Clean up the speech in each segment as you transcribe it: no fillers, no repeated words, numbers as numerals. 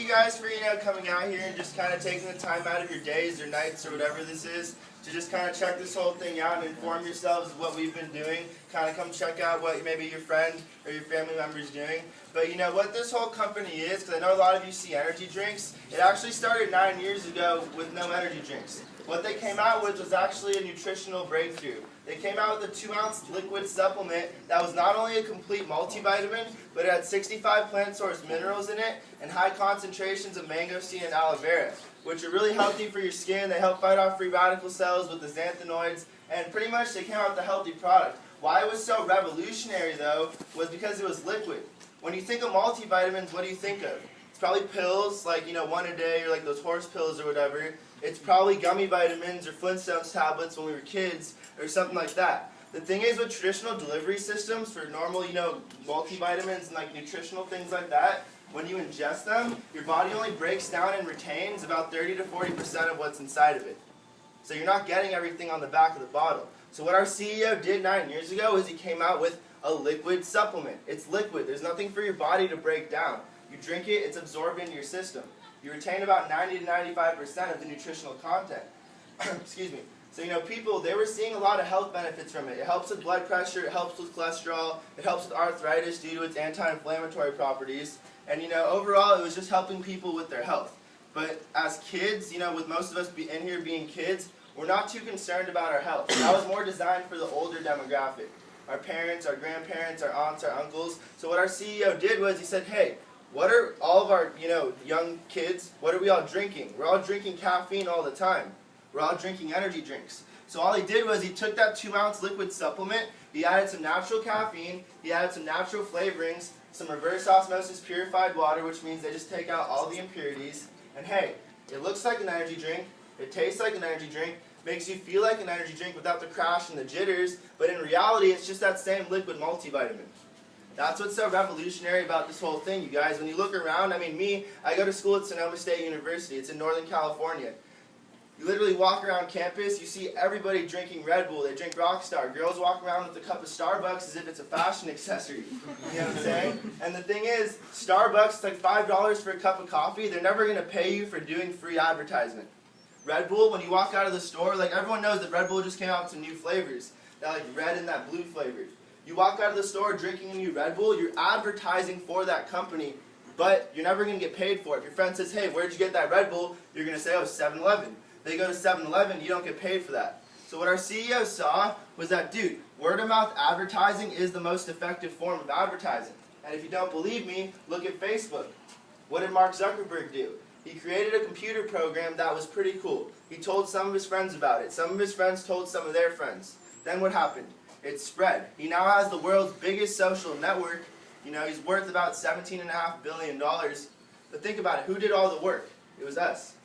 guys for coming out here and just kind of taking the time out of your days or nights or whatever this is to just kind of check this whole thing out and inform yourselves of what we've been doing. Kind of come check out what maybe your friend or your family member is doing. But you know what this whole company is, because I know a lot of you see energy drinks. It actually started 9 years ago with no energy drinks. What they came out with was actually a nutritional breakthrough. They came out with a 2-ounce liquid supplement that was not only a complete multivitamin, but it had 65 plant source minerals in it and high concentrations of mangosteen and aloe vera, which are really healthy for your skin. They help fight off free radical cells with the xanthanoids, and pretty much they came out with a healthy product. Why it was so revolutionary though was because it was liquid. When you think of multivitamins, what do you think of? It's probably pills, like one a day, or like those horse pills or whatever. It's probably gummy vitamins or Flintstones tablets when we were kids, or something like that. The thing is with traditional delivery systems for normal, multivitamins and like nutritional things like that, when you ingest them, your body only breaks down and retains about 30 to 40% of what's inside of it. So you're not getting everything on the back of the bottle. So what our CEO did 9 years ago is he came out with a liquid supplement. It's liquid. There's nothing for your body to break down. You drink it, it's absorbed into your system. You retain about 90 to 95% of the nutritional content. Excuse me. So people, they were seeing a lot of health benefits from it. It helps with blood pressure, it helps with cholesterol, it helps with arthritis due to its anti-inflammatory properties. And overall, it was just helping people with their health. But as kids, with most of us in here being kids, we're not too concerned about our health. That was more designed for the older demographic. Our parents, our grandparents, our aunts, our uncles. So what our CEO did was he said, hey, what are all of our young kids, what are we all drinking? We're all drinking caffeine all the time. We're all drinking energy drinks. So all he did was he took that 2-ounce liquid supplement, he added some natural caffeine, he added some natural flavorings, some reverse osmosis purified water, which means they just take out all the impurities. And hey, it looks like an energy drink, it tastes like an energy drink, makes you feel like an energy drink without the crash and the jitters, but in reality it's just that same liquid multivitamin. That's what's so revolutionary about this whole thing, you guys. When you look around, I go to school at Sonoma State University. It's in Northern California. You literally walk around campus, you see everybody drinking Red Bull. They drink Rockstar. Girls walk around with a cup of Starbucks as if it's a fashion accessory. You know what I'm saying? And the thing is, Starbucks, it's like $5 for a cup of coffee. They're never going to pay you for doing free advertisement. Red Bull, when you walk out of the store, like everyone knows that Red Bull just came out with some new flavors. That like red and that blue flavor. You walk out of the store drinking a new Red Bull, you're advertising for that company, but you're never going to get paid for it. If your friend says, hey, where'd you get that Red Bull? You're going to say, oh, 7-Eleven. They go to 7-Eleven, you don't get paid for that. So what our CEO saw was that, dude, word-of-mouth advertising is the most effective form of advertising. And if you don't believe me, look at Facebook. What did Mark Zuckerberg do? He created a computer program that was pretty cool. He told some of his friends about it. Some of his friends told some of their friends. Then what happened? It spread. He now has the world's biggest social network. He's worth about $17.5 billion. But think about it. Who did all the work? It was us.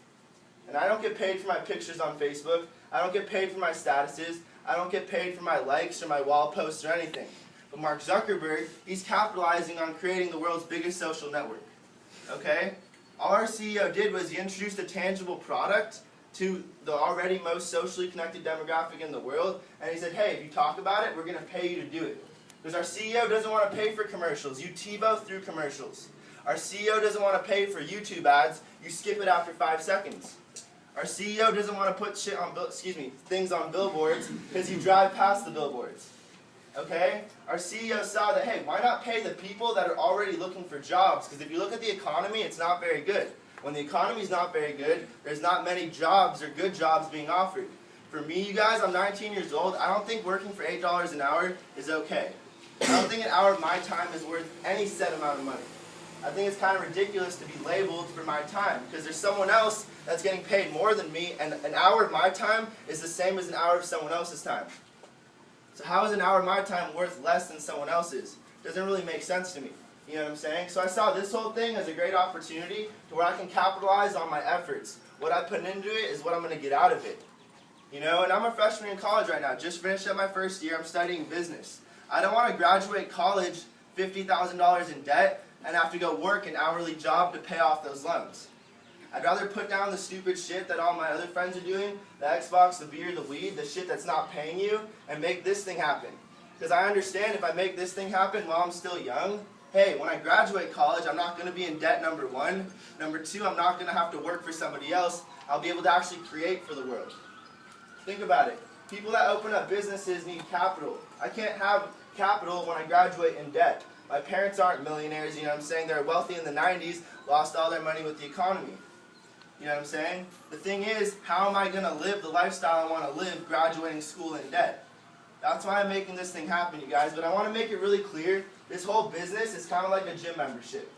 And I don't get paid for my pictures on Facebook. I don't get paid for my statuses. I don't get paid for my likes or my wall posts or anything. But Mark Zuckerberg, he's capitalizing on creating the world's biggest social network. Okay? All our CEO did was he introduced a tangible product to the already most socially connected demographic in the world, and he said, hey, if you talk about it, we're going to pay you to do it. Because our CEO doesn't want to pay for commercials. You TiVo through commercials. Our CEO doesn't want to pay for YouTube ads. You skip it after 5 seconds. Our CEO doesn't want to put things on billboards because you drive past the billboards. Okay? Our CEO saw that, hey, why not pay the people that are already looking for jobs? Because if you look at the economy, it's not very good. When the economy's not very good, there's not many jobs or good jobs being offered. For me, you guys, I'm 19 years old. I don't think working for $8 an hour is okay. I don't think an hour of my time is worth any set amount of money. I think it's kind of ridiculous to be labeled for my time because there's someone else that's getting paid more than me, and an hour of my time is the same as an hour of someone else's time. So how is an hour of my time worth less than someone else's? Doesn't really make sense to me. You know what I'm saying? So I saw this whole thing as a great opportunity to where I can capitalize on my efforts. What I put into it is what I'm going to get out of it. And I'm a freshman in college right now. Just finished up my first year. I'm studying business. I don't want to graduate college $50,000 in debt and have to go work an hourly job to pay off those loans. I'd rather put down the stupid shit that all my other friends are doing, the Xbox, the beer, the weed, the shit that's not paying you, and make this thing happen. Because I understand if I make this thing happen while I'm still young, hey, when I graduate college, I'm not going to be in debt, number one. Number two, I'm not going to have to work for somebody else. I'll be able to actually create for the world. Think about it. People that open up businesses need capital. I can't have capital when I graduate in debt. My parents aren't millionaires, you know what I'm saying? They're wealthy in the 90s, lost all their money with the economy. You know what I'm saying? The thing is, how am I going to live the lifestyle I want to live graduating school in debt? That's why I'm making this thing happen, you guys. But I want to make it really clear, this whole business is kind of like a gym membership.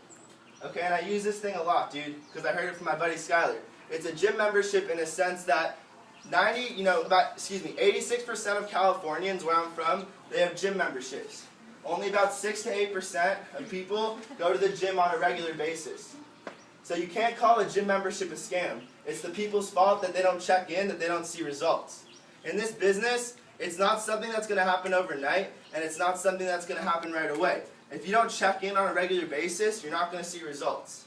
Okay, and I use this thing a lot, dude, because I heard it from my buddy Skyler. It's a gym membership in a sense that 86% of Californians where I'm from, they have gym memberships. Only about 6 to 8% of people go to the gym on a regular basis. So you can't call a gym membership a scam. It's the people's fault that they don't check in, that they don't see results. In this business, it's not something that's going to happen overnight, and it's not something that's going to happen right away. If you don't check in on a regular basis, you're not going to see results.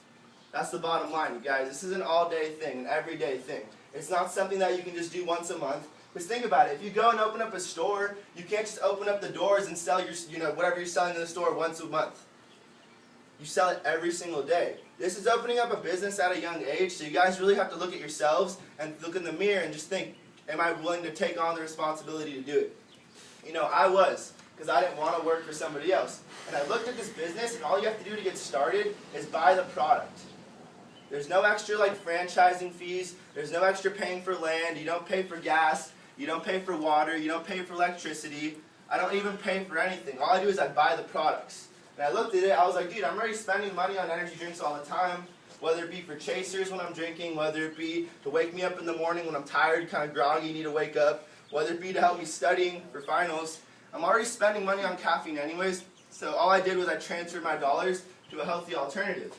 That's the bottom line, you guys. This is an all-day thing, an everyday thing. It's not something that you can just do once a month. Because think about it, if you go and open up a store, you can't just open up the doors and sell your, whatever you're selling in the store once a month. You sell it every single day. This is opening up a business at a young age, so you guys really have to look at yourselves and look in the mirror and just think, am I willing to take on the responsibility to do it? I was, because I didn't want to work for somebody else. And I looked at this business, and all you have to do to get started is buy the product. There's no extra franchising fees. There's no extra paying for land. You don't pay for gas. You don't pay for water. You don't pay for electricity. I don't even pay for anything. All I do is I buy the products. And I looked at it. I was like, dude, I'm already spending money on energy drinks all the time, whether it be for chasers when I'm drinking, whether it be to wake me up in the morning when I'm tired, kind of groggy, need to wake up, whether it be to help me studying for finals. I'm already spending money on caffeine anyways, so all I did was I transferred my dollars to a healthy alternative.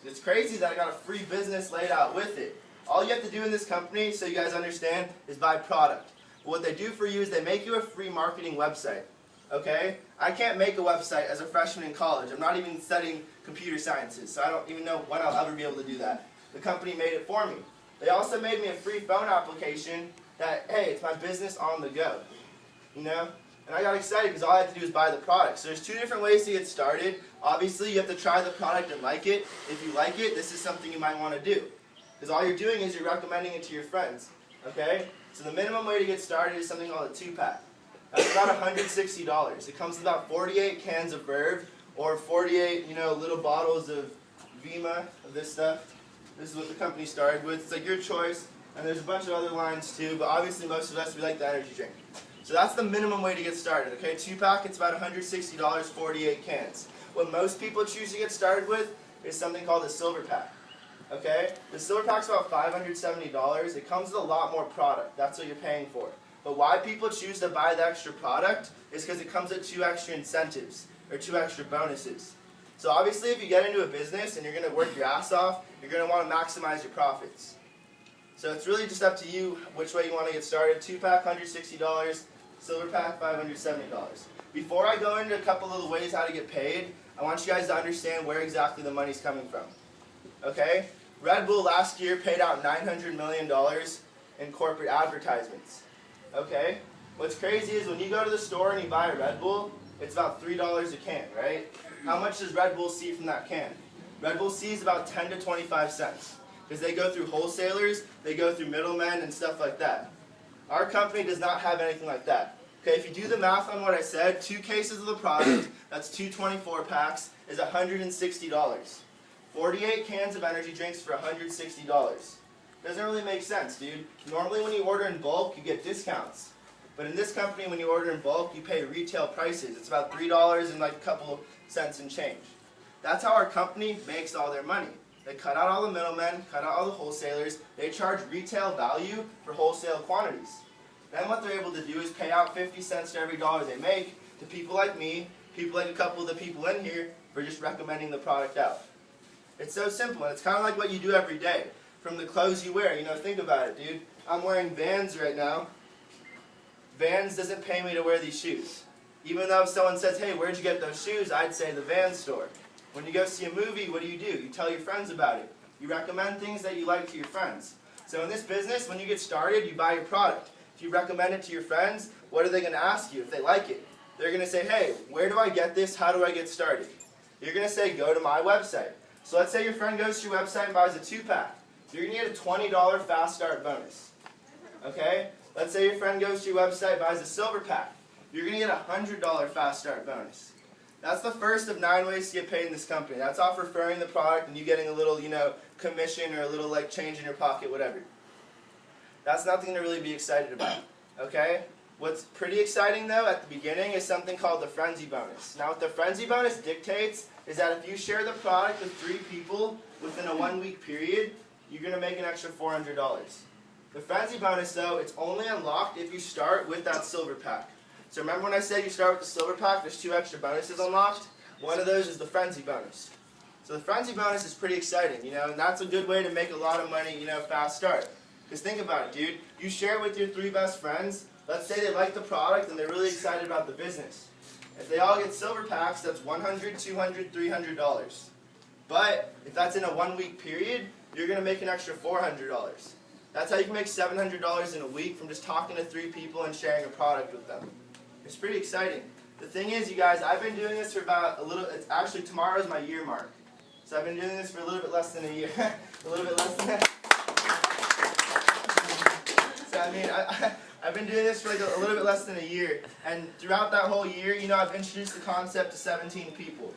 It's crazy that I got a free business laid out with it. All you have to do in this company, so you guys understand, is buy product. What they do for you is they make you a free marketing website. Okay? I can't make a website as a freshman in college. I'm not even studying computer sciences, so I don't even know when I'll ever be able to do that. The company made it for me. They also made me a free phone application that, hey, it's my business on the go. And I got excited because all I had to do was buy the product. So there's 2 different ways to get started. Obviously, you have to try the product and like it. If you like it, this is something you might want to do. Because all you're doing is you're recommending it to your friends. Okay? So the minimum way to get started is something called a 2-pack. That's about $160. It comes with about 48 cans of Verve or 48, little bottles of vemma, of this stuff. This is what the company started with. It's like your choice. And there's a bunch of other lines too, but obviously most of us, we like the energy drink. So that's the minimum way to get started, okay? 2-pack, it's about $160, 48 cans. What most people choose to get started with is something called a silver pack, okay? The silver pack's about $570. It comes with a lot more product. That's what you're paying for. But why people choose to buy the extra product is because it comes with 2 extra incentives, or 2 extra bonuses. So obviously if you get into a business and you're going to work your ass off, you're going to want to maximize your profits. So it's really just up to you which way you want to get started. 2-pack, $160. Silver pack, $570. Before I go into a couple of the ways how to get paid, I want you guys to understand where exactly the money's coming from. Okay? Red Bull last year paid out $900 million in corporate advertisements. Okay? What's crazy is when you go to the store and you buy a Red Bull, it's about $3 a can, right? How much does Red Bull see from that can? Red Bull sees about 10 to 25 cents. Because they go through wholesalers, they go through middlemen and stuff like that. Our company does not have anything like that. Okay, if you do the math on what I said, 2 cases of the product, that's 2 24-packs, is $160. 48 cans of energy drinks for $160. Doesn't really make sense, dude. Normally when you order in bulk, you get discounts. But in this company, when you order in bulk, you pay retail prices. It's about $3 and a couple cents and change. That's how our company makes all their money. They cut out all the middlemen, cut out all the wholesalers. They charge retail value for wholesale quantities. Then what they're able to do is pay out 50 cents to every dollar they make to people like me, people like a couple of the people in here, for just recommending the product out. It's so simple, and it's kind of like what you do every day. From the clothes you wear, think about it, dude. I'm wearing Vans right now. Vans doesn't pay me to wear these shoes. Even though if someone says, hey, where'd you get those shoes? I'd say the Vans store. When you go see a movie, what do? You tell your friends about it. You recommend things that you like to your friends. So in this business, when you get started, you buy your product. If you recommend it to your friends, what are they going to ask you if they like it? They're going to say, hey, where do I get this? How do I get started? you're going to say, go to my website. So let's say your friend goes to your website and buys a 2-pack. You're going to get a $20 fast start bonus. Okay? Let's say your friend goes to your website and buys a silver pack. You're going to get a $100 fast start bonus. That's the first of 9 ways to get paid in this company. That's off referring the product and you getting a little, commission or a little change in your pocket, whatever. That's nothing to really be excited about. Okay? What's pretty exciting though at the beginning is something called the frenzy bonus. Now what the frenzy bonus dictates is that if you share the product with 3 people within a 1-week period, you're going to make an extra $400. The frenzy bonus though, it's only unlocked if you start with that silver pack. So remember when I said you start with the silver pack, there's 2 extra bonuses unlocked? One of those is the frenzy bonus. So the frenzy bonus is pretty exciting, and that's a good way to make a lot of money, fast start. Because think about it, dude. You share it with your 3 best friends. Let's say they like the product and they're really excited about the business. If they all get silver packs, that's $100, $200, $300. But if that's in a 1-week period, you're going to make an extra $400. That's how you can make $700 in a week from just talking to 3 people and sharing a product with them. It's pretty exciting. The thing is, you guys, I've been doing this for about it's actually tomorrow's my year mark. So I've been doing this for a little bit less than a year. A little bit less than that. So I mean, I've been doing this for a little bit less than a year. And throughout that whole year, I've introduced the concept to 17 people.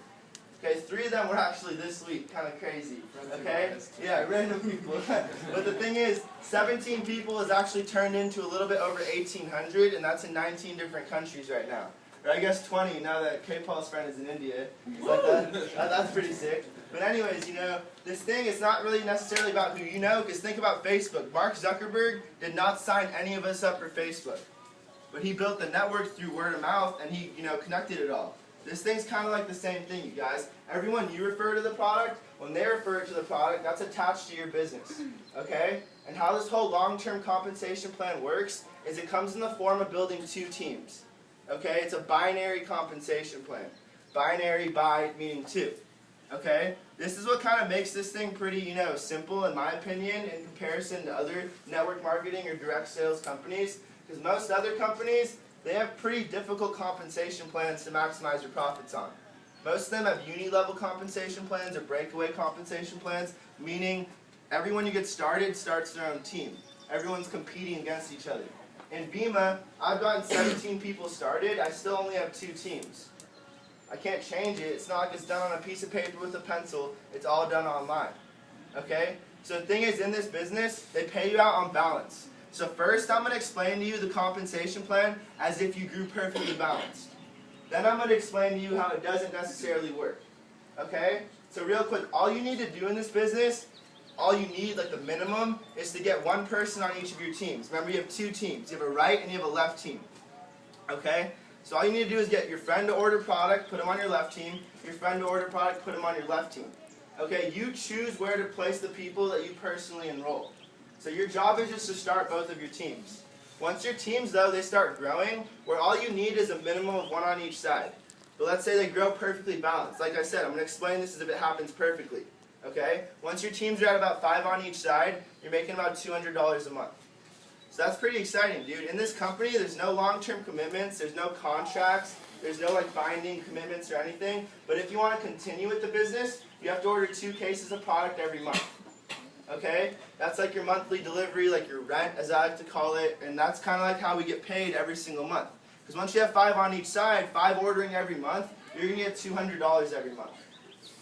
Okay, 3 of them were actually this week, kind of crazy. Okay? Yeah, random people. But the thing is, 17 people has actually turned into a little bit over 1,800, and that's in 19 different countries right now. Or I guess 20 now that K. Paul's friend is in India. Like that's pretty sick. But anyways, this thing is not really necessarily about who you know, because think about Facebook. Mark Zuckerberg did not sign any of us up for Facebook. But he built the network through word of mouth, and he, connected it all. This thing's kind of like the same thing, you guys. Everyone you refer to the product, when they refer to the product, that's attached to your business. Okay? And how this whole long-term compensation plan works is it comes in the form of building 2 teams. Okay? It's a binary compensation plan. Binary, bi, meaning 2. Okay? This is what kind of makes this thing pretty, simple in my opinion in comparison to other network marketing or direct sales companies. Because most other companies, they have pretty difficult compensation plans to maximize your profits on. Most of them have uni-level compensation plans or breakaway compensation plans, meaning everyone you get started starts their own team. Everyone's competing against each other. In vemma, I've gotten 17 people started. I still only have 2 teams. I can't change it. It's not like it's done on a piece of paper with a pencil. It's all done online. Okay? So the thing is, in this business, they pay you out on balance. So first, I'm going to explain to you the compensation plan as if you grew perfectly balanced. Then I'm going to explain to you how it doesn't necessarily work. Okay? So real quick, all you need to do in this business, all you need, like the minimum, is to get 1 person on each of your teams. Remember, you have 2 teams. You have a right and you have a left team. Okay? So all you need to do is get your friend to order product, put them on your left team. Your friend to order product, put them on your left team. Okay? You choose where to place the people that you personally enroll. So your job is just to start both of your teams. Once your teams, though, they start growing, where all you need is a minimum of 1 on each side. But let's say they grow perfectly balanced. Like I said, I'm going to explain this as if it happens perfectly. Okay? Once your teams are at about 5 on each side, you're making about $200 a month. So that's pretty exciting, dude. In this company, there's no long-term commitments, there's no contracts, there's no binding commitments or anything. But if you want to continue with the business, you have to order 2 cases of product every month. Okay? That's like your monthly delivery, like your rent, as I like to call it, and that's kind of like how we get paid every single month. Because once you have 5 on each side, 5 ordering every month, you're going to get $200 every month.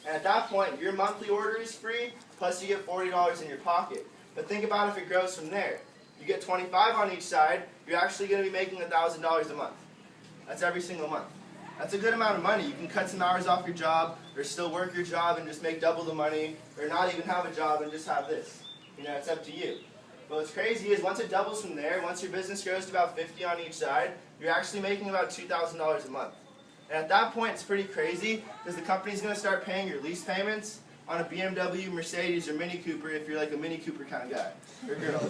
And at that point, your monthly order is free, plus you get $40 in your pocket. But think about if it grows from there. You get 25 on each side, you're actually going to be making $1,000 a month. That's every single month. That's a good amount of money. You can cut some hours off your job, or still work your job and just make double the money, or not even have a job and just have this. It's up to you. But what's crazy is once it doubles from there, once your business grows to about 50 on each side, you're actually making about $2,000 a month. And at that point, it's pretty crazy, because the company's going to start paying your lease payments on a BMW, Mercedes, or Mini Cooper if you're like a Mini Cooper kind of guy, or girl.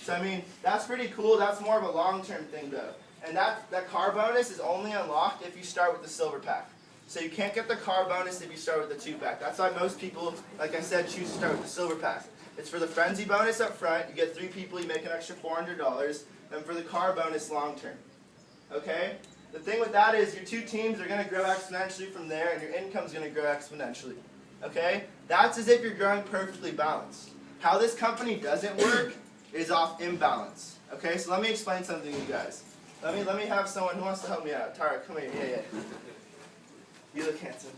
So I mean, that's pretty cool. That's more of a long-term thing though. And that car bonus is only unlocked if you start with the silver pack. So you can't get the car bonus if you start with the 2-pack. That's why most people, like I said, choose to start with the silver pack. It's for the frenzy bonus up front. You get 3 people, you make an extra $400. And for the car bonus long term. Okay? The thing with that is your two teams are going to grow exponentially from there, and your income's going to grow exponentially. Okay? That's as if you're growing perfectly balanced. How this company doesn't work is off imbalance. Okay? So let me explain something to you guys. Let me have someone who wants to help me out. Tara, come here. Yeah. You look handsome.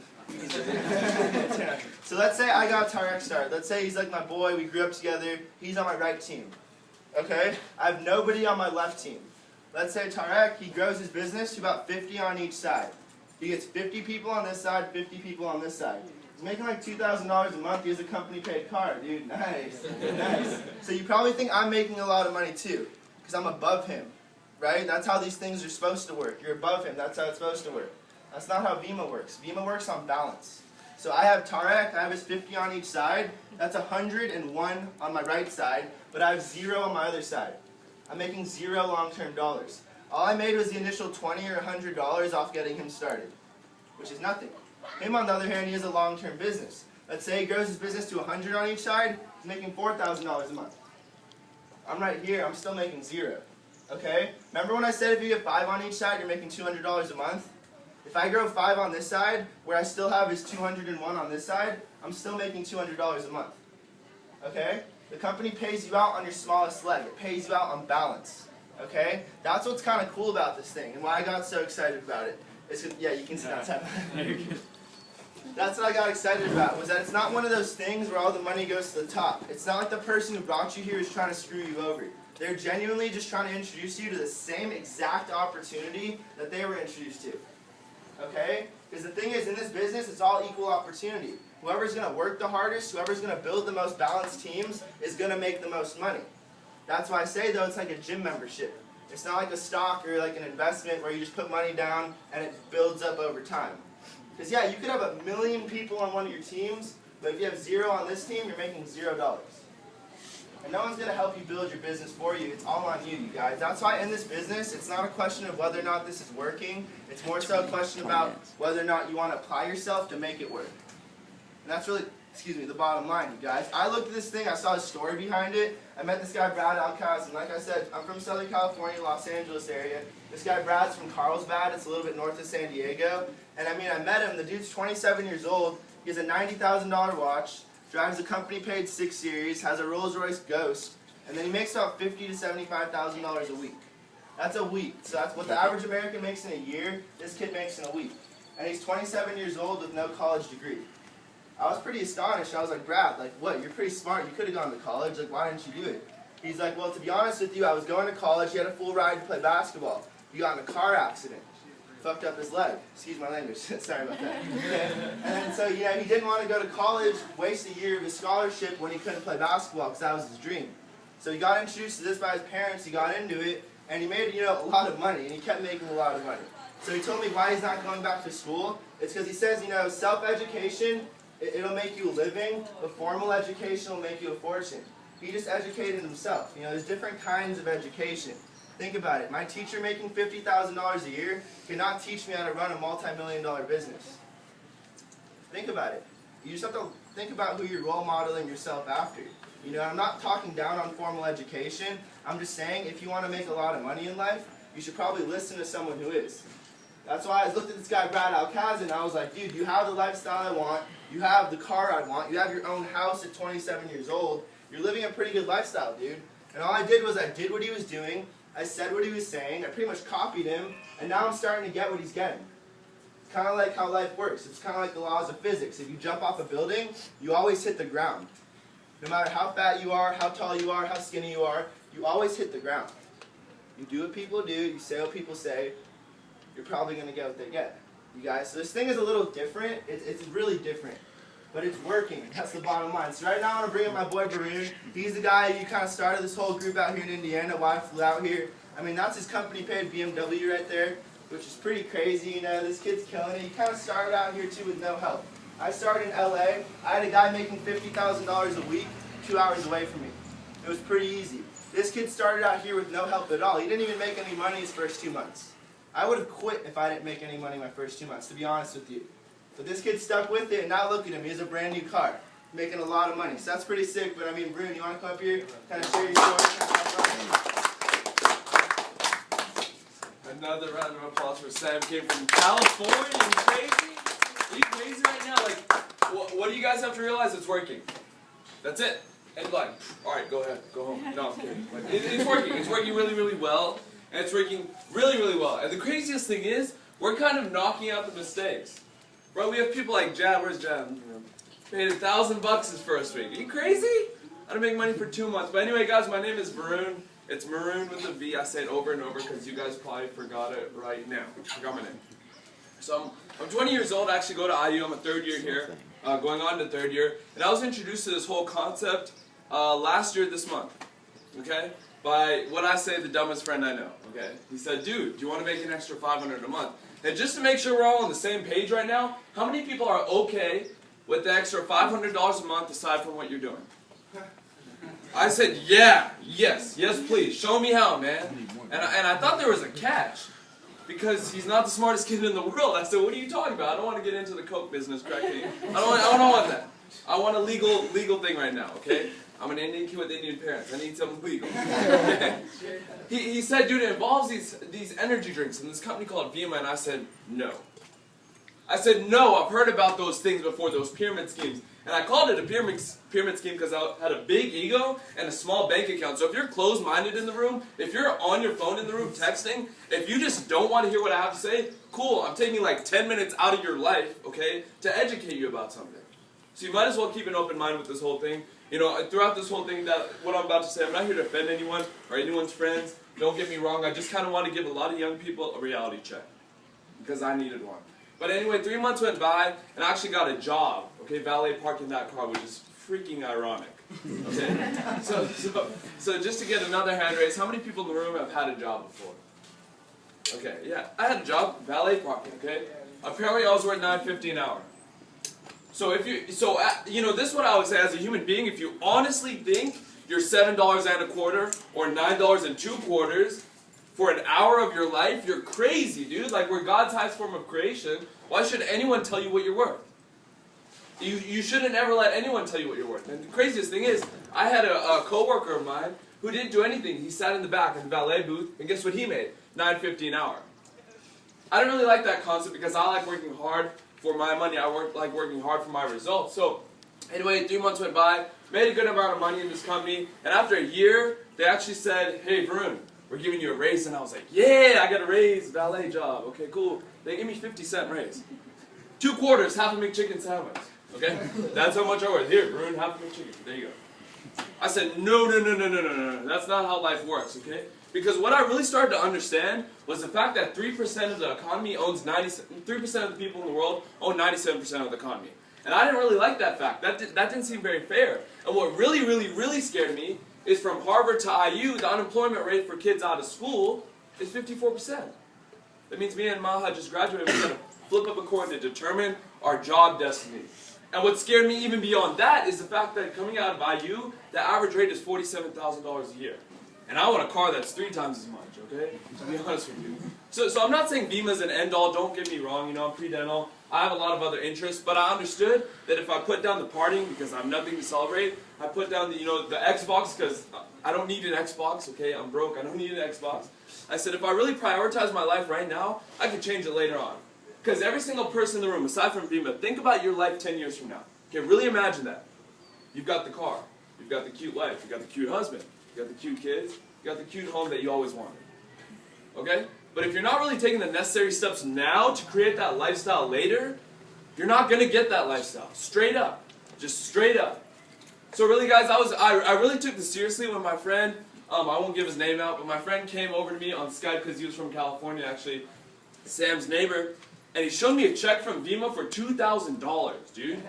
So let's say I got Tarek started. Let's say he's like my boy. We grew up together. He's on my right team. Okay? I have nobody on my left team. Let's say Tarek, he grows his business to about 50 on each side. He gets 50 people on this side, 50 people on this side. He's making like $2,000 a month. He has a company-paid car, dude. Nice. Nice. So you probably think I'm making a lot of money too, because I'm above him, right? That's how these things are supposed to work. You're above him. That's how it's supposed to work. That's not how vemma works. Vemma works on balance. So I have Tarek. I have his 50 on each side. That's 101 on my right side, but I have 0 on my other side. I'm making 0 long-term dollars. All I made was the initial $20 or $100 off getting him started, which is nothing. Him, on the other hand, he has a long-term business. Let's say he grows his business to 100 on each side. He's making $4,000 a month. I'm right here. I'm still making 0. Okay? Remember when I said if you get 5 on each side, you're making $200 a month? If I grow 5 on this side, where I still have his 201 on this side, I'm still making $200 a month. Okay? The company pays you out on your smallest leg. It pays you out on balance. Okay? That's what's kind of cool about this thing and why I got so excited about it. Yeah, you can sit down. That's what I got excited about, was that it's not one of those things where all the money goes to the top. It's not like the person who brought you here is trying to screw you over. They're genuinely just trying to introduce you to the same exact opportunity that they were introduced to. Okay? Because the thing is, in this business, it's all equal opportunity. Whoever's going to work the hardest, whoever's going to build the most balanced teams, is going to make the most money. That's why I say, though, it's like a gym membership. It's not like a stock or like an investment where you just put money down and it builds up over time. Because, yeah, you could have 1 million people on one of your teams, but if you have 0 on this team, you're making $0. And no one's going to help you build your business for you. It's all on you, you guys. That's why in this business, it's not a question of whether or not this is working. It's more so a question about whether or not you want to apply yourself to make it work. And that's really, the bottom line, you guys. I looked at this thing, I saw the story behind it. I met this guy, Brad Alcaz, and like I said, I'm from Southern California, Los Angeles area. This guy, Brad's from Carlsbad. It's a little bit north of San Diego. And I mean, I met him. The dude's 27 years old. He has a $90,000 watch, drives a company-paid 6 Series, has a Rolls-Royce Ghost, and then he makes about $50,000 to $75,000 a week. That's a week. So that's what the average American makes in a year, this kid makes in a week. And he's 27 years old with no college degree. I was pretty astonished. I was like, Brad, like, what? You're pretty smart. You could have gone to college. Like, why didn't you do it? He's like, well, to be honest with you, I was going to college. He had a full ride to play basketball. He got in a car accident. Fucked up his leg. Excuse my language. Sorry about that. Okay. And then, so, yeah, he didn't want to go to college, waste a year of his scholarship when he couldn't play basketball because that was his dream. So he got introduced to this by his parents. He got into it, and he made, a lot of money, and he kept making a lot of money. So he told me why he's not going back to school. It's because he says, self-education, it'll make you a living, but formal education will make you a fortune. He just educated himself. There's different kinds of education. Think about it. My teacher making $50,000 a year cannot teach me how to run a multi-million-dollar business. Think about it. You just have to think about who you're role modeling yourself after. I'm not talking down on formal education. I'm just saying if you want to make a lot of money in life, you should probably listen to someone who is. That's why I looked at this guy, Brad Alcaz, and I was like, dude, you have the lifestyle I want. You have the car I want. You have your own house at 27 years old. You're living a pretty good lifestyle, dude. And all I did was I did what he was doing. I said what he was saying. I pretty much copied him. And now I'm starting to get what he's getting. It's kind of like how life works. It's kind of like the laws of physics. If you jump off a building, you always hit the ground. No matter how fat you are, how tall you are, how skinny you are, you always hit the ground. You do what people do. You say what people say. You're probably going to get what they get. You guys, so this thing is a little different. It's really different. But it's working. That's the bottom line. So right now I want to bring up my boy Barun. He's the guy who kind of started this whole group out here in Indiana. Why I flew out here. I mean, that's his company-paid BMW right there, which is pretty crazy. This kid's killing it. He kind of started out here too with no help. I started in LA. I had a guy making $50,000 a week 2 hours away from me. It was pretty easy. This kid started out here with no help at all. He didn't even make any money his first 2 months. I would have quit if I didn't make any money my first 2 months, to be honest with you. But this kid stuck with it, and now look at him. He has a brand new car, making a lot of money. So that's pretty sick. But I mean, Brun, you want to come up here, kind of share your story? Another round of applause for Sam. Came from California. Are you crazy? Are you crazy right now? Like, what do you guys have to realize? It's working. That's it. And like, all right, go ahead, go home. No, I'm kidding. Like, it's working. It's working really, really well, and it's working really, really well. And the craziest thing is, we're kind of knocking out the mistakes. Bro, we have people like Jad. Where's Jad? Paid $1,000 his first week. Are you crazy? I don't make money for 2 months. But anyway, guys, my name is Varun. It's Maroon with a V. I say it over and over because you guys probably forgot it right now. Forgot my name. So I'm 20 years old. I actually go to IU. I'm a third year here, going on to third year. And I was introduced to this whole concept last year this month, okay, by what I say the dumbest friend I know, okay. He said, dude, do you want to make an extra $500 a month? And just to make sure we're all on the same page right now, how many people are okay with the extra $500 a month aside from what you're doing? I said, yeah, yes, please, show me how, man. And I thought there was a catch, because he's not the smartest kid in the world. I said, what are you talking about? I don't want to get into the coke business, cracking. I don't want that. I want a legal thing right now, okay? I'm an Indian kid with Indian parents. I need something legal. Okay? He said, dude, it involves these energy drinks in this company called vemma, and I said, no. I said, no, I've heard about those things before, those pyramid schemes. And I called it a pyramid scheme because I had a big ego and a small bank account. So if you're closed-minded in the room, if you're on your phone in the room texting, if you just don't want to hear what I have to say, cool, I'm taking like 10 minutes out of your life, okay, to educate you about something. So you might as well keep an open mind with this whole thing. You know, throughout this whole thing, that what I'm about to say, I'm not here to offend anyone or anyone's friends. Don't get me wrong, I just kind of want to give a lot of young people a reality check. Because I needed one. But anyway, 3 months went by, and I actually got a job, okay, valet parking that car, which is freaking ironic, okay? So just to get another hand raise, how many people in the room have had a job before? Okay, yeah, I had a job, valet parking, okay? Apparently I was worth $9.50 an hour. So you know, this is what I would say as a human being, if you honestly think you're $7.25 or $9.25, for an hour of your life, you're crazy, dude. Like, we're God's highest form of creation. Why should anyone tell you what you're worth? You shouldn't ever let anyone tell you what you're worth. And the craziest thing is, I had a coworker of mine who didn't do anything. He sat in the back in the valet booth, and guess what he made? $9.50 an hour. I don't really like that concept because I like working hard for my money. I like working hard for my results. So, anyway, 3 months went by, made a good amount of money in this company, and after a year, they actually said, hey, Varun, we're giving you a raise, and I was like, yeah, I got a raise, valet job, okay, cool. They gave me 50-cent raise. 2 quarters, half a McChicken sandwich, okay? That's how much I worth. Here, Varun, half a McChicken, there you go. I said, no, that's not how life works, okay? Because what I really started to understand was the fact that 3% of the economy owns 3% of the people in the world own 97% of the economy. And I didn't really like that fact. That didn't seem very fair. And what really scared me is from Harvard to IU, the unemployment rate for kids out of school is 54%. That means me and Maha just graduated. We're going to flip up a coin to determine our job destiny. And what scared me even beyond that is the fact that coming out of IU, the average rate is $47,000 a year. And I want a car that's 3 times as much, okay? To be honest with you. So I'm not saying vemma is an end-all, don't get me wrong, you know, I'm pre-dental. I have a lot of other interests, but I understood that if I put down the partying because I have nothing to celebrate, I put down the, the Xbox because I don't need an Xbox, okay? I'm broke, I don't need an Xbox. I said if I really prioritize my life right now, I can change it later on. Because every single person in the room, aside from vemma, think about your life 10 years from now. Okay, really imagine that. You've got the car, you've got the cute wife, you've got the cute husband, you got the cute kids, you got the cute home that you always wanted. Okay? But if you're not really taking the necessary steps now to create that lifestyle later, you're not going to get that lifestyle. Straight up. Just straight up. So really, guys, I really took this seriously when my friend, I won't give his name out, but my friend came over to me on Skype because he was from California, actually, Sam's neighbor, and he showed me a check from vemma for $2,000, dude.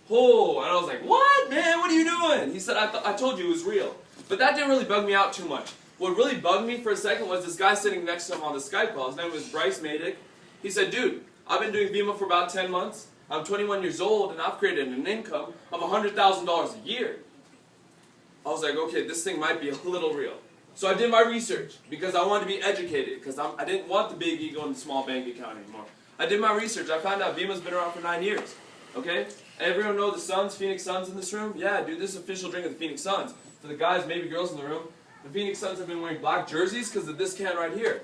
Oh, and I was like, what, man, what are you doing? He said, I told you it was real. But that didn't really bug me out too much. What really bugged me for a second was this guy sitting next to him on the Skype call. His name was Bryce Madick. He said, dude, I've been doing vemma for about 10 months. I'm 21 years old, and I've created an income of $100,000 a year. I was like, okay, this thing might be a little real. So I did my research, because I wanted to be educated, because I didn't want the big ego and the small bank account anymore. I did my research. I found out vemma's been around for 9 years. Okay? Everyone know the Suns, Phoenix Suns in this room? Yeah, dude, this is official drink of the Phoenix Suns. For the guys, maybe girls in the room, the Phoenix Suns have been wearing black jerseys because of this can right here.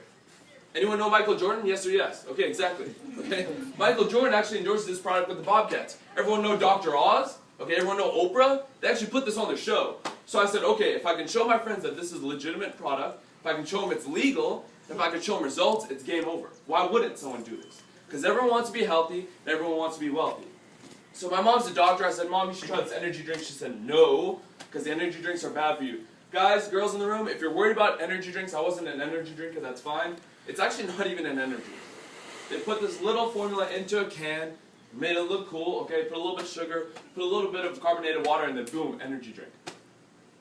Anyone know Michael Jordan? Yes or yes? Okay, exactly. Okay, Michael Jordan actually endorses this product with the Bobcats. Everyone know Dr. Oz? Okay, everyone know Oprah? They actually put this on their show. So I said, okay, if I can show my friends that this is a legitimate product, if I can show them it's legal, if I can show them results, it's game over. Why wouldn't someone do this? Because everyone wants to be healthy, and everyone wants to be wealthy. So my mom's a doctor. I said, Mom, you should try this energy drink. She said, no, because the energy drinks are bad for you. Guys, girls in the room, if you're worried about energy drinks, I wasn't an energy drinker, that's fine. It's actually not even an energy. They put this little formula into a can, made it look cool, okay, put a little bit of sugar, put a little bit of carbonated water, and then boom, energy drink.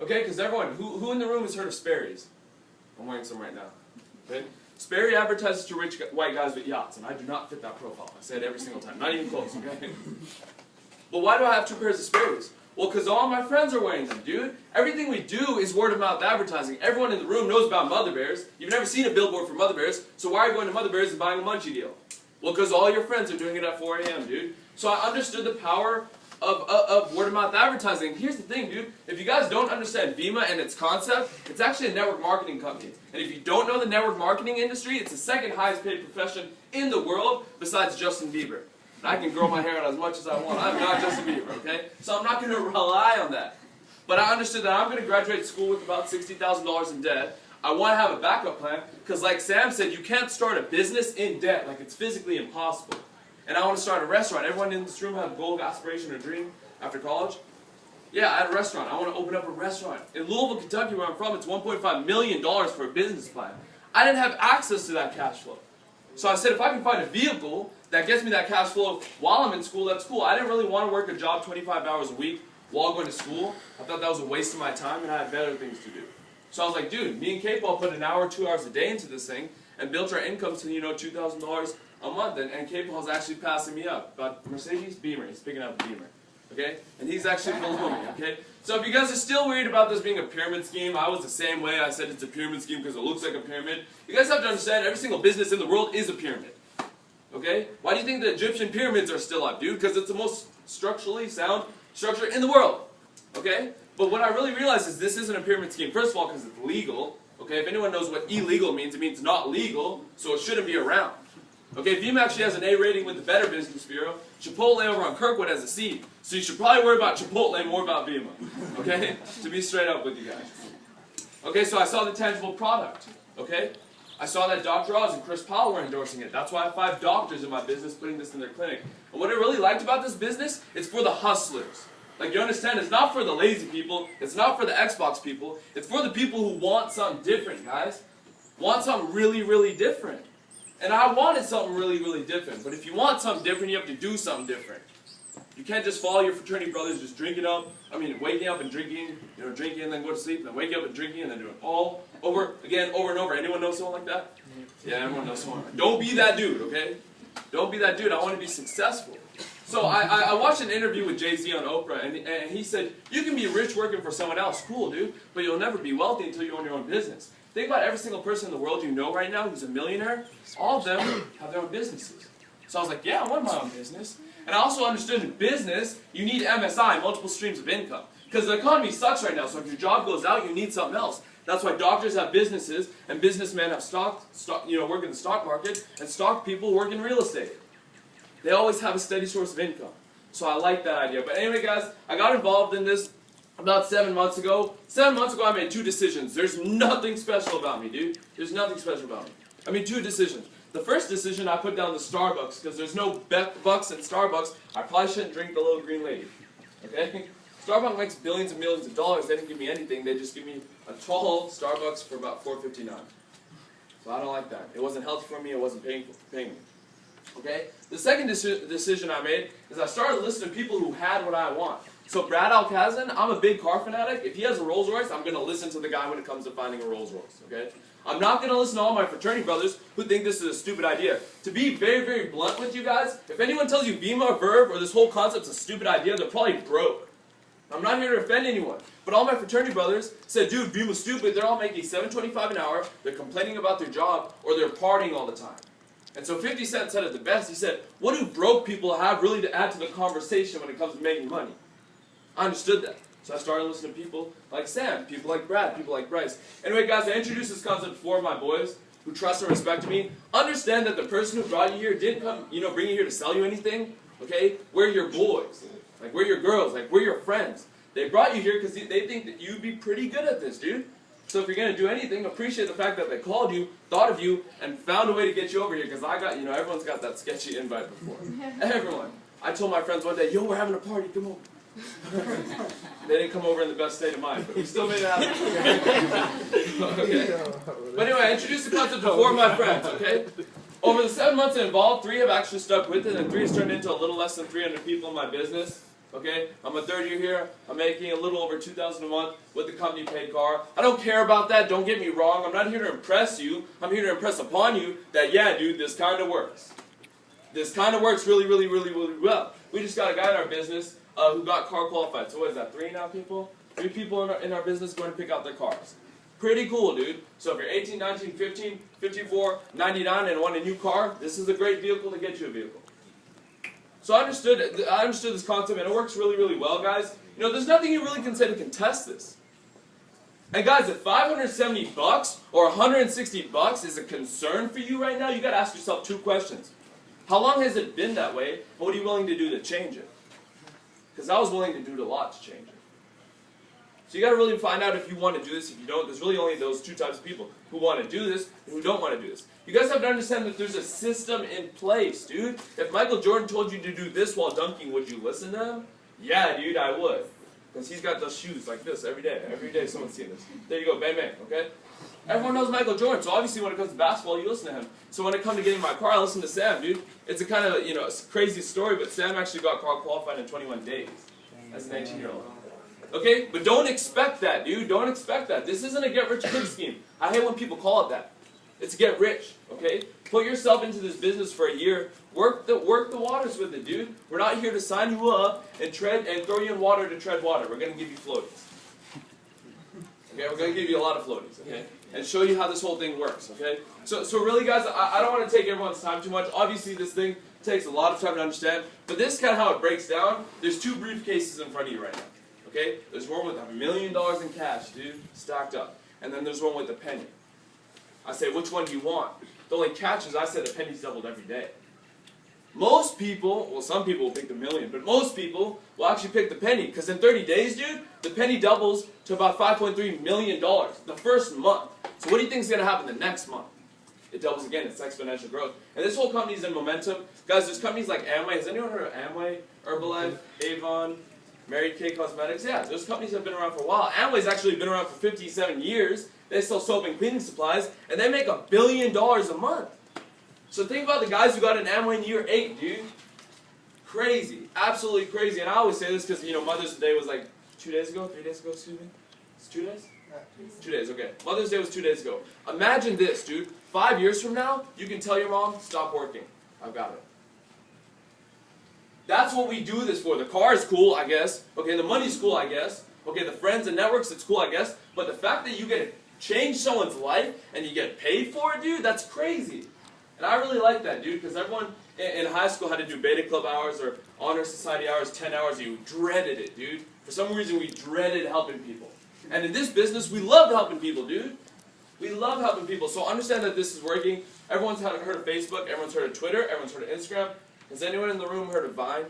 Okay, because everyone, who in the room has heard of Sperry's? I'm wearing some right now. Okay? Sperry advertises to rich white guys with yachts, and I do not fit that profile. I say it every single time, not even close, okay? But why do I have 2 pairs of Sperry's? Well, because all my friends are wearing them, dude. Everything we do is word of mouth advertising. Everyone in the room knows about Mother Bears. You've never seen a billboard for Mother Bears, so why are you going to Mother Bears and buying a munchie deal? Well, because all your friends are doing it at 4 a.m., dude. So I understood the power of word of mouth advertising. Here's the thing, dude. If you guys don't understand vemma and its concept, it's actually a network marketing company. And if you don't know the network marketing industry, it's the 2nd highest paid profession in the world besides Justin Bieber. And I can grow my hair out as much as I want. I'm not Justin Bieber, okay? So I'm not going to rely on that. But I understood that I'm going to graduate school with about $60,000 in debt. I want to have a backup plan, because like Sam said, you can't start a business in debt. Like, it's physically impossible. And I want to start a restaurant. Everyone in this room have a goal, aspiration, or dream after college? Yeah, I had a restaurant. I want to open up a restaurant. In Louisville, Kentucky, where I'm from, it's $1.5 million for a business plan. I didn't have access to that cash flow. So I said, if I can find a vehicle that gets me that cash flow while I'm in school, that's cool. I didn't really want to work a job 25 hours a week while going to school. I thought that was a waste of my time, and I had better things to do. So I was like, dude, me and K-Paul put an hour, 2 hours a day into this thing, and built our income to, $2,000 a month. And K-Paul's actually passing me up. But Mercedes Beamer, he's picking up a Beamer. Okay? And he's actually below me, okay? So if you guys are still worried about this being a pyramid scheme, I was the same way. I said it's a pyramid scheme because it looks like a pyramid. You guys have to understand, every single business in the world is a pyramid. Okay? Why do you think the Egyptian pyramids are still up, dude? Because it's the most structurally sound structure in the world. Okay? But what I really realized is this isn't a pyramid scheme. First of all, because it's legal. Okay? If anyone knows what illegal means, it means not legal, so it shouldn't be around. Okay? Vemma actually has an A rating with the Better Business Bureau. Chipotle over on Kirkwood has a C. So you should probably worry about Chipotle more about Vemma. Okay? To be straight up with you guys. Okay, so I saw the tangible product. Okay? I saw that Dr. Oz and Chris Powell were endorsing it. That's why I have 5 doctors in my business putting this in their clinic. And what I really liked about this business, it's for the hustlers. Like, you understand, it's not for the lazy people. It's not for the Xbox people. It's for the people who want something different, guys. Want something really, really different. And I wanted something really, really different. But if you want something different, you have to do something different. You can't just follow your fraternity brothers just waking up and drinking, drinking and then go to sleep, and then wake up and drinking and then do it all over again, over and over. Anyone know someone like that? Yeah, everyone knows someone. Don't be that dude, okay? Don't be that dude. I want to be successful. So I watched an interview with Jay-Z on Oprah, and he said, you can be rich working for someone else, cool, dude, but you'll never be wealthy until you own your own business. Think about every single person in the world you know right now who's a millionaire. All of them have their own businesses. So I was like, yeah, I want my own business. And I also understood in business, you need MSI, multiple streams of income. Because the economy sucks right now, so if your job goes out, you need something else. That's why doctors have businesses, and businessmen have work in the stock market, and stock people work in real estate. They always have a steady source of income. So I like that idea. But anyway, guys, I got involved in this about 7 months ago. 7 months ago, I made 2 decisions. There's nothing special about me, dude. There's nothing special about me. I made 2 decisions. The first decision, I put down the Starbucks, because there's no bucks in Starbucks. I probably shouldn't drink the little green lady. Okay? Starbucks makes billions and millions of dollars. They didn't give me anything. They just give me a tall Starbucks for about $4.59. So I don't like that. It wasn't healthy for me. It wasn't paying me. Okay? The second decision I made is I started listening to people who had what I want. So Brad Alcazan, I'm a big car fanatic. If he has a Rolls Royce, I'm going to listen to the guy when it comes to finding a Rolls Royce. Okay? I'm not going to listen to all my fraternity brothers who think this is a stupid idea. To be very, very blunt with you guys, if anyone tells you vemma, verb, or this whole concept's a stupid idea, they're probably broke. I'm not here to offend anyone. But all my fraternity brothers said, dude, vemma's stupid. They're all making $7.25 an hour. They're complaining about their job, or they're partying all the time. And so 50 Cent said it the best. He said, what do broke people have really to add to the conversation when it comes to making money? I understood that. So I started listening to people like Sam, people like Brad, people like Bryce. Anyway, guys, I introduced this concept to 4 of my boys. who trust and respect me, understand that the person who brought you here didn't come, bring you here to sell you anything, okay? We're your boys. Like, we're your girls. Like, we're your friends. They brought you here because they think that you'd be pretty good at this, dude. So if you're going to do anything, appreciate the fact that they called you, thought of you, and found a way to get you over here. Because I got, everyone's got that sketchy invite before. Everyone. I told my friends one day, yo, we're having a party, come over. They didn't come over in the best state of mind, but we still made it happen. Okay. But anyway, I introduced the concept to 4 of my friends, okay? Over the 7 months involved, 3 have actually stuck with it, and 3 has turned into a little less than 300 people in my business. Okay, I'm a 3rd year here. I'm making a little over $2,000 a month with the company paid car. I don't care about that. Don't get me wrong. I'm not here to impress you. I'm here to impress upon you that, yeah, dude, this kind of works. This kind of works really, really, really, really well. We just got a guy in our business who got car qualified. So what is that, 3 now people? 3 people in our business going to pick out their cars. Pretty cool, dude. So if you're 18, 19, 15, 54, 99 and want a new car, this is a great vehicle to get you a vehicle. So I understood this concept, and it works really, really well, guys. There's nothing you really can say to contest this. And guys, if $570 or $160 is a concern for you right now, you got to ask yourself 2 questions. How long has it been that way, and what are you willing to do to change it? Because I was willing to do a lot to change it. So you got to really find out if you want to do this. If you don't, there's really only those 2 types of people who want to do this and who don't want to do this. You guys have to understand that there's a system in place, dude. If Michael Jordan told you to do this while dunking, would you listen to him? Yeah, dude, I would. Because he's got those shoes like this every day. Every day someone's seeing this. There you go, bang, bang, okay? Everyone knows Michael Jordan, so obviously when it comes to basketball, you listen to him. So when it comes to getting my car, I listen to Sam, dude. It's a kind of, it's a crazy story, but Sam actually got car qualified in 21 days as an 18-year-old. Okay? But don't expect that, dude. Don't expect that. This isn't a get-rich-quick scheme. I hate when people call it that. It's get rich, okay? Put yourself into this business for a year. Work the waters with it, dude. We're not here to sign you up and throw you in water to tread water. We're going to give you floaties. Okay? We're going to give you a lot of floaties, okay? And show you how this whole thing works, okay? So really, guys, I don't want to take everyone's time too much. Obviously, this thing takes a lot of time to understand. But this is kind of how it breaks down. There's 2 briefcases in front of you right now. Okay? There's one with $1 million in cash, dude, stacked up. And then there's one with a penny. I say, which one do you want? The only catch is I said a penny's doubled every day. Most people, well, some people will pick the million, but most people will actually pick the penny. Because in 30 days, dude, the penny doubles to about $5.3 million the first month. So what do you think is going to happen the next month? It doubles again. It's exponential growth. And this whole company's in momentum. Guys, there's companies like Amway. Has anyone heard of Amway, Herbalife, Avon, Mary Kay Cosmetics? Yeah, those companies have been around for a while. Amway's actually been around for 57 years. They sell soap and cleaning supplies, and they make $1 billion a month. So think about the guys who got an Amway in year 8, dude. Crazy. Absolutely crazy. And I always say this because, Mother's Day was like 2 days ago? 3 days ago, excuse me? It's 2 days? 2 days, okay. Mother's Day was 2 days ago. Imagine this, dude. 5 years from now, you can tell your mom, stop working. I've got it. That's what we do this for. The car is cool, I guess. Okay, the money's cool, I guess. Okay, the friends and networks, it's cool, I guess. But the fact that you get to change someone's life and you get paid for it, dude, that's crazy. And I really like that, dude, because everyone in high school had to do beta club hours or honor society hours, 10 hours. You dreaded it, dude. For some reason, we dreaded helping people. And in this business, we love helping people, dude. We love helping people. So understand that this is working. Everyone's heard of Facebook. Everyone's heard of Twitter. Everyone's heard of Instagram. Has anyone in the room heard of Vine?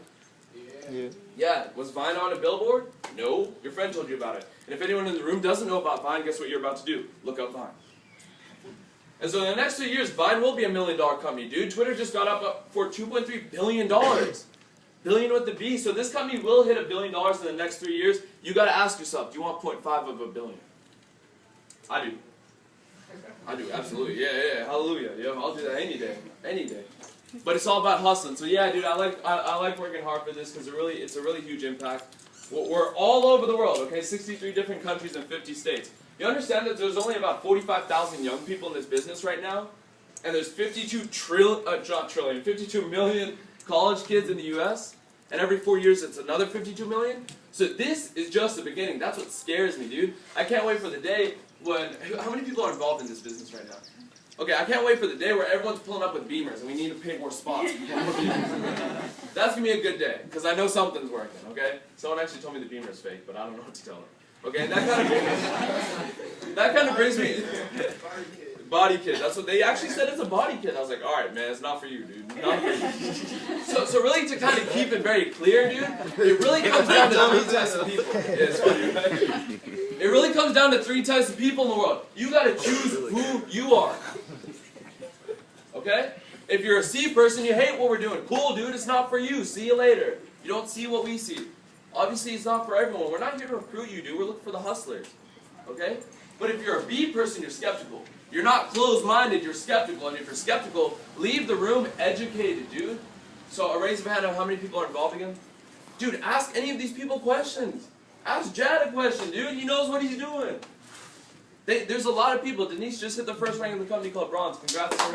Yeah. Yeah. Was Vine on a billboard? No. Your friend told you about it. And if anyone in the room doesn't know about Vine, guess what you're about to do? Look up Vine. And so in the next 2 years, Vine will be $1 million company, dude. Twitter just got up for $2.3 billion. Billion with the B. So this company will hit $1 billion in the next 3 years. You got to ask yourself, do you want 0.5 of $1 billion? I do. I do, absolutely. Yeah. Hallelujah. Yeah, I'll do that any day. Any day. But it's all about hustling. So yeah, dude, I like working hard for this because it's a really huge impact. We're all over the world, okay? 63 different countries and 50 states. You understand that there's only about 45,000 young people in this business right now? And there's 52 million college kids in the U.S.? And every 4 years it's another 52 million? So this is just the beginning. That's what scares me, dude. I can't wait for the day when... How many people are involved in this business right now? Okay, I can't wait for the day where everyone's pulling up with Beamers and we need to pay more spots. That's going to be a good day, because I know something's working, okay? Someone actually told me the Beamer's fake, but I don't know what to tell them. Okay, that kind of brings me... Body kit. That's what they actually said. It's a body kit. I was like, all right, man, it's not for you, dude. Not for you. So really, to kind of keep it very clear, dude, it really comes down to 3 types of people. Yeah, it's funny, right? It really comes down to 3 types of people in the world. You got to choose who you are. Okay? If you're a C person, you hate what we're doing. Cool, dude. It's not for you. See you later. You don't see what we see. Obviously, it's not for everyone. We're not here to recruit you, dude. We're looking for the hustlers. Okay? But if you're a B person, you're skeptical. You're not closed-minded, you're skeptical. And if you're skeptical, leave the room educated, dude. So a raise of hand of how many people are involved again? Dude, ask any of these people questions. Ask Jad a question, dude. He knows what he's doing. There's a lot of people. Denise just hit the first rank in the company called Bronze. Congrats to her.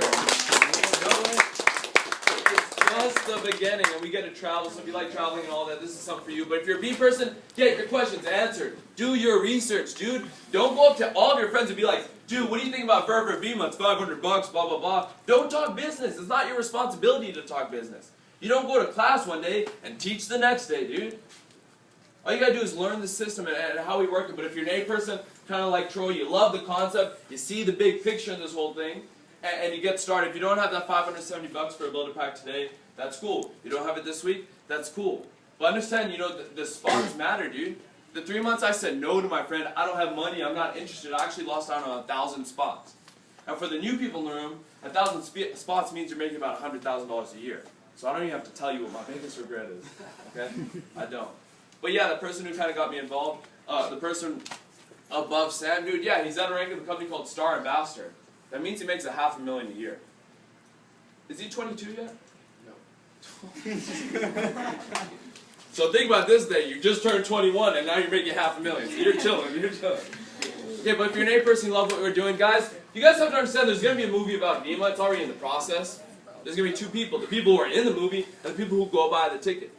It's just the beginning, and we get to travel, so if you like traveling and all that, this is something for you. But if you're a B person, get your questions answered. Do your research, dude. Don't go up to all of your friends and be like, dude, what do you think about vemma? It's $500, blah, blah, blah. Don't talk business. It's not your responsibility to talk business. You don't go to class one day and teach the next day, dude. All you gotta do is learn the system and how we work it. But if you're an A person, kind of like Troy, you love the concept, you see the big picture in this whole thing, and you get started. If you don't have that $570 for a builder pack today, that's cool. You don't have it this week, that's cool. But understand, you know, the spots matter, dude. The 3 months I said no to my friend, I don't have money, I'm not interested, I actually lost out on 1,000 spots. And for the new people in the room, 1,000 spots means you're making about $100,000 a year. So I don't even have to tell you what my biggest regret is, okay? I don't. But yeah, the person who kind of got me involved, the person above Sam, dude, yeah, he's at a rank of a company called Star Ambassador. That means he makes $500,000 a year. Is he 22 yet? So think about this day, you just turned 21 and now you're making $500,000. So you're chilling, you're chilling. Yeah, but if you're an A person, you love what we're doing, guys, you guys have to understand there's going to be a movie about vemma. It's already in the process. There's going to be 2 people, the people who are in the movie and the people who go buy the ticket.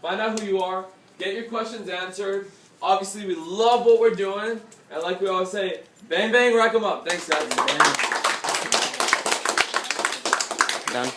Find out who you are, get your questions answered. Obviously, we love what we're doing, and like we always say, bang, bang, rack 'em up. Thanks, guys. Done.